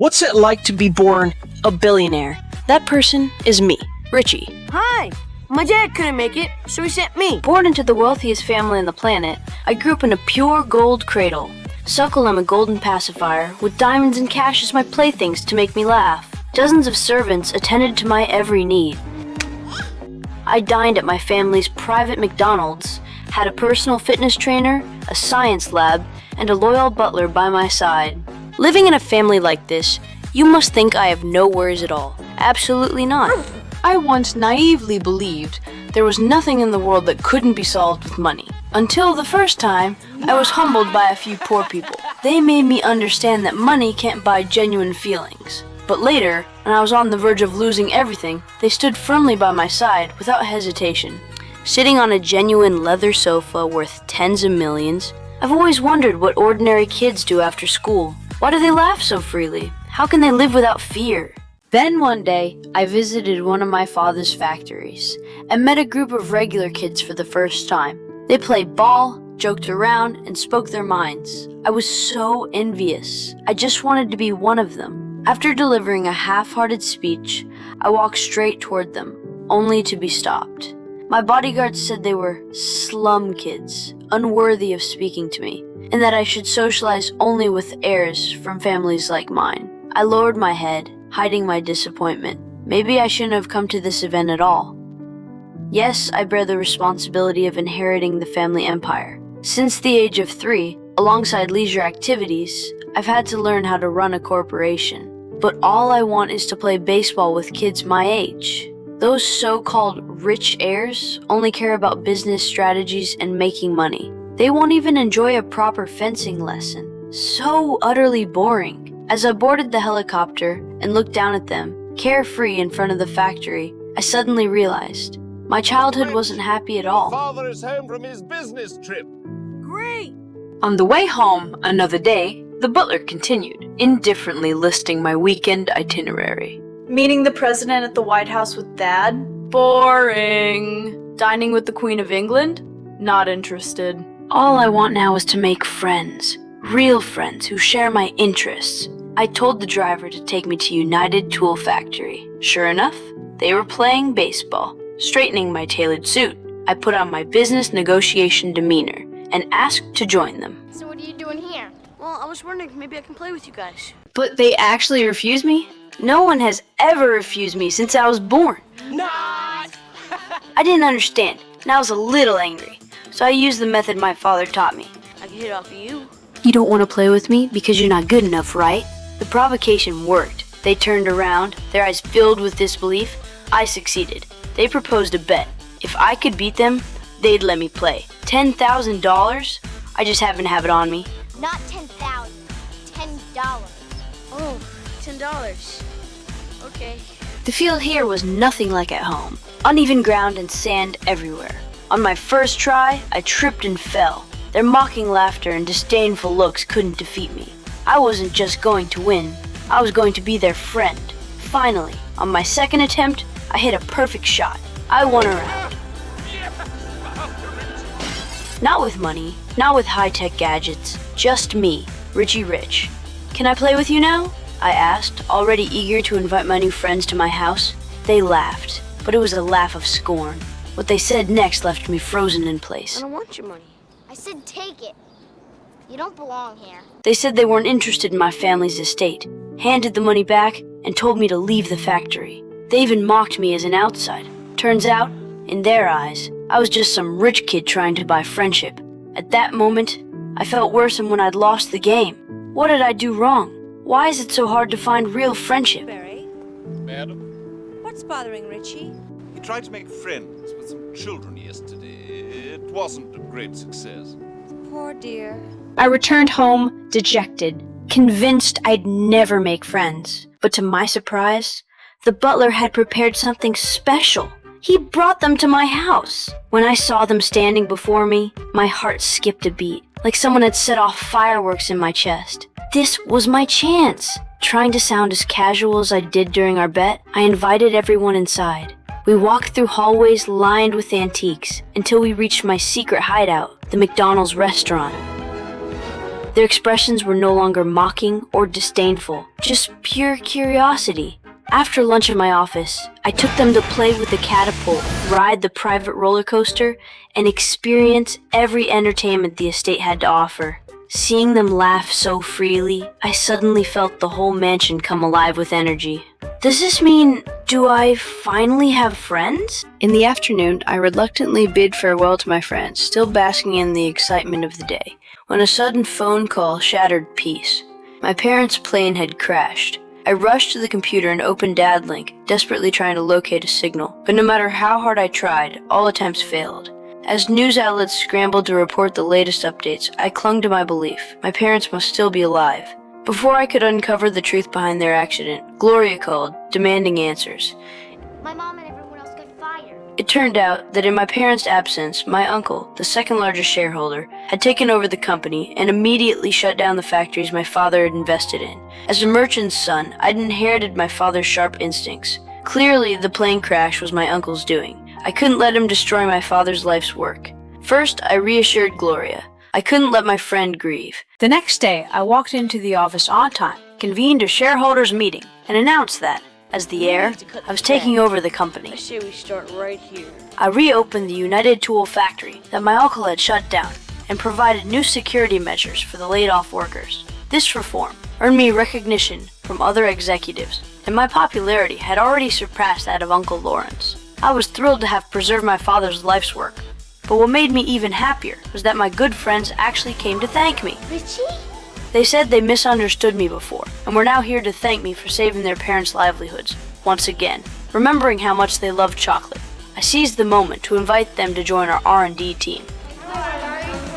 What's it like to be born a billionaire? That person is me, Richie. Hi! My dad couldn't make it, so he sent me. Born into the wealthiest family on the planet, I grew up in a pure gold cradle. Suckle I'm a golden pacifier, with diamonds and cash as my playthings to make me laugh. Dozens of servants attended to my every need. I dined at my family's private McDonald's, had a personal fitness trainer, a science lab, and a loyal butler by my side. Living in a family like this, you must think I have no worries at all. Absolutely not. I once naively believed there was nothing in the world that couldn't be solved with money. Until the first time, I was humbled by a few poor people. They made me understand that money can't buy genuine feelings. But later, when I was on the verge of losing everything, they stood firmly by my side without hesitation. Sitting on a genuine leather sofa worth tens of millions, I've always wondered what ordinary kids do after school. Why do they laugh so freely? How can they live without fear? Then one day, I visited one of my father's factories and met a group of regular kids for the first time. They played ball, joked around, and spoke their minds. I was so envious. I just wanted to be one of them. After delivering a half-hearted speech, I walked straight toward them, only to be stopped. My bodyguards said they were slum kids, unworthy of speaking to me, and that I should socialize only with heirs from families like mine. I lowered my head, hiding my disappointment. Maybe I shouldn't have come to this event at all. Yes, I bear the responsibility of inheriting the family empire. Since the age of 3, alongside leisure activities, I've had to learn how to run a corporation. But all I want is to play baseball with kids my age. Those so-called rich heirs only care about business strategies and making money. They won't even enjoy a proper fencing lesson. So utterly boring. As I boarded the helicopter and looked down at them, carefree in front of the factory, I suddenly realized my childhood wasn't happy at all. Father is home from his business trip. Great! On the way home, another day, the butler continued, indifferently listing my weekend itinerary. Meeting the president at the White House with Dad? Boring. Dining with the Queen of England? Not interested. All I want now is to make friends. Real friends who share my interests. I told the driver to take me to United Tool Factory. Sure enough, they were playing baseball. Straightening my tailored suit, I put on my business negotiation demeanor and asked to join them. So what are you doing here? Well, I was wondering if maybe I can play with you guys. But they actually refused me? No one has ever refused me since I was born. Not! I didn't understand, and I was a little angry. So I used the method my father taught me. I can hit off of you. You don't want to play with me because you're not good enough, right? The provocation worked. They turned around, their eyes filled with disbelief. I succeeded. They proposed a bet. If I could beat them, they'd let me play. $10,000? I just happen to have it on me. Not 10,000. $10. Oh, $10. Okay. The field here was nothing like at home. Uneven ground and sand everywhere. On my first try, I tripped and fell. Their mocking laughter and disdainful looks couldn't defeat me. I wasn't just going to win, I was going to be their friend. Finally, on my second attempt, I hit a perfect shot. I won a round. Not with money, not with high-tech gadgets, just me, Richie Rich. Can I play with you now? I asked, already eager to invite my new friends to my house. They laughed, but it was a laugh of scorn. What they said next left me frozen in place. I don't want your money. I said take it. You don't belong here. They said they weren't interested in my family's estate, handed the money back, and told me to leave the factory. They even mocked me as an outsider. Turns out, in their eyes, I was just some rich kid trying to buy friendship. At that moment, I felt worse than when I'd lost the game. What did I do wrong? Why is it so hard to find real friendship? Barry, Madam, what's bothering Richie? he tried to make friends with some children yesterday. It wasn't a great success. Poor dear. I returned home, dejected, convinced I'd never make friends. But to my surprise, the butler had prepared something special. He brought them to my house. When I saw them standing before me, my heart skipped a beat, like someone had set off fireworks in my chest. This was my chance. Trying to sound as casual as I did during our bet, I invited everyone inside. We walked through hallways lined with antiques until we reached my secret hideout, the McDonald's restaurant. Their expressions were no longer mocking or disdainful, just pure curiosity. After lunch in my office, I took them to play with the catapult, ride the private roller coaster, and experience every entertainment the estate had to offer. Seeing them laugh so freely, I suddenly felt the whole mansion come alive with energy. Does this mean, do I finally have friends? In the afternoon, I reluctantly bid farewell to my friends, still basking in the excitement of the day, when a sudden phone call shattered peace. My parents' plane had crashed. I rushed to the computer and opened DadLink, desperately trying to locate a signal. But no matter how hard I tried, all attempts failed. As news outlets scrambled to report the latest updates, I clung to my belief. My parents must still be alive. Before I could uncover the truth behind their accident, Gloria called, demanding answers. My mom and everyone else got fired. It turned out that in my parents' absence, my uncle, the second largest shareholder, had taken over the company and immediately shut down the factories my father had invested in. As a merchant's son, I'd inherited my father's sharp instincts. Clearly, the plane crash was my uncle's doing. I couldn't let him destroy my father's life's work. First, I reassured Gloria. I couldn't let my friend grieve. The next day, I walked into the office on time, convened a shareholders meeting, and announced that, as the heir, I was taking over the company. I say we start right here. I reopened the United Tool factory that my uncle had shut down and provided new security measures for the laid-off workers. This reform earned me recognition from other executives, and my popularity had already surpassed that of Uncle Lawrence. I was thrilled to have preserved my father's life's work, but what made me even happier was that my good friends actually came to thank me. Richie? They said they misunderstood me before, and were now here to thank me for saving their parents' livelihoods, once again. Remembering how much they loved chocolate, I seized the moment to invite them to join our R&D team.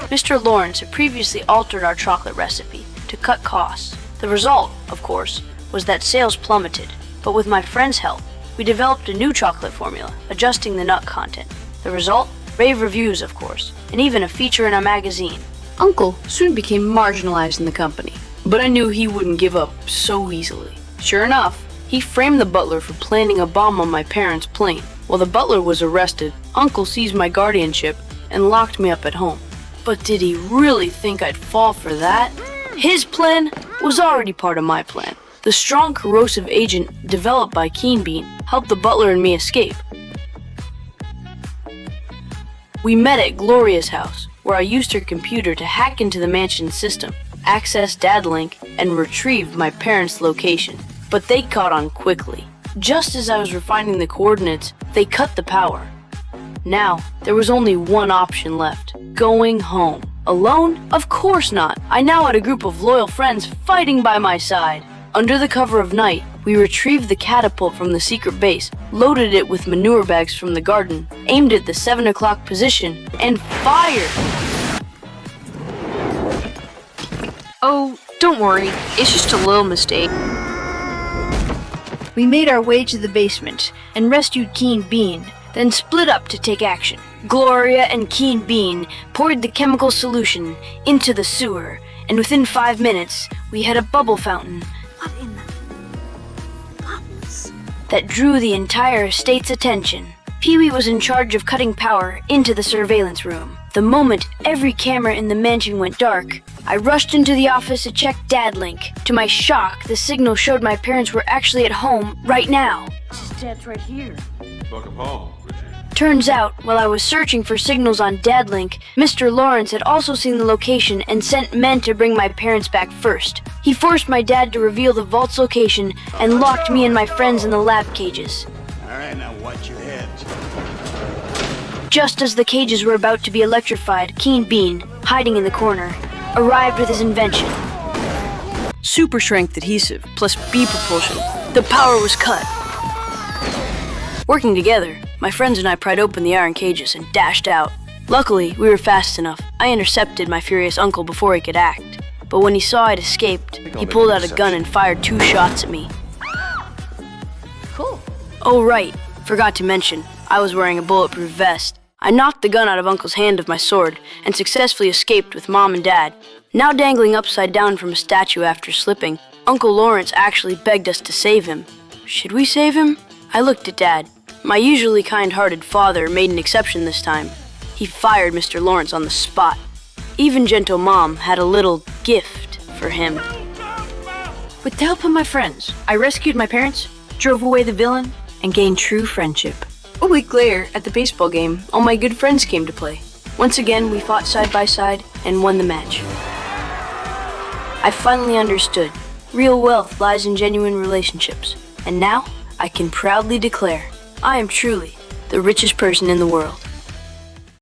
Mr. Lawrence had previously altered our chocolate recipe to cut costs. The result, of course, was that sales plummeted, but with my friend's help, we developed a new chocolate formula, adjusting the nut content. The result? Rave reviews, of course, and even a feature in our magazine. Uncle soon became marginalized in the company, but I knew he wouldn't give up so easily. Sure enough, he framed the butler for planting a bomb on my parents' plane. While the butler was arrested, Uncle seized my guardianship and locked me up at home. But did he really think I'd fall for that? His plan was already part of my plan. The strong corrosive agent developed by Keen Bean helped the butler and me escape. We met at Gloria's house, where I used her computer to hack into the mansion's system, access DadLink, and retrieve my parents' location. But they caught on quickly. Just as I was refining the coordinates, they cut the power. Now, there was only one option left: going home. Alone? Of course not. I now had a group of loyal friends fighting by my side. Under the cover of night, we retrieved the catapult from the secret base, loaded it with manure bags from the garden, aimed at the 7 o'clock position, and fired! Oh, don't worry. It's just a little mistake. We made our way to the basement and rescued Keen Bean, then split up to take action. Gloria and Keen Bean poured the chemical solution into the sewer, and within 5 minutes, we had a bubble fountain that drew the entire estate's attention. Pee-wee was in charge of cutting power into the surveillance room. The moment every camera in the mansion went dark, I rushed into the office to check DadLink. To my shock, the signal showed my parents were actually at home right now. Dad's right here. Welcome home, Richie. Turns out, while I was searching for signals on DadLink, Mr. Lawrence had also seen the location and sent men to bring my parents back first. He forced my dad to reveal the vault's location and locked me and my friends in the lab cages. All right, now watch your heads. Just as the cages were about to be electrified, Keen Bean, hiding in the corner, arrived with his invention. Super strength adhesive plus B propulsion. The power was cut. Working together, my friends and I pried open the iron cages and dashed out. Luckily, we were fast enough. I intercepted my furious uncle before he could act. But when he saw I'd escaped, he pulled out a gun and fired 2 shots at me. Cool. Oh right, forgot to mention, I was wearing a bulletproof vest. I knocked the gun out of Uncle's hand with my sword and successfully escaped with Mom and Dad. Now dangling upside down from a statue after slipping, Uncle Lawrence actually begged us to save him. Should we save him? I looked at Dad. My usually kind-hearted father made an exception this time. He fired Mr. Lawrence on the spot. Even Gentle Mom had a little gift for him. With the help of my friends, I rescued my parents, drove away the villain, and gained true friendship. A week later, at the baseball game, all my good friends came to play. Once again, we fought side by side and won the match. I finally understood. Real wealth lies in genuine relationships. And now, I can proudly declare, I am truly the richest person in the world.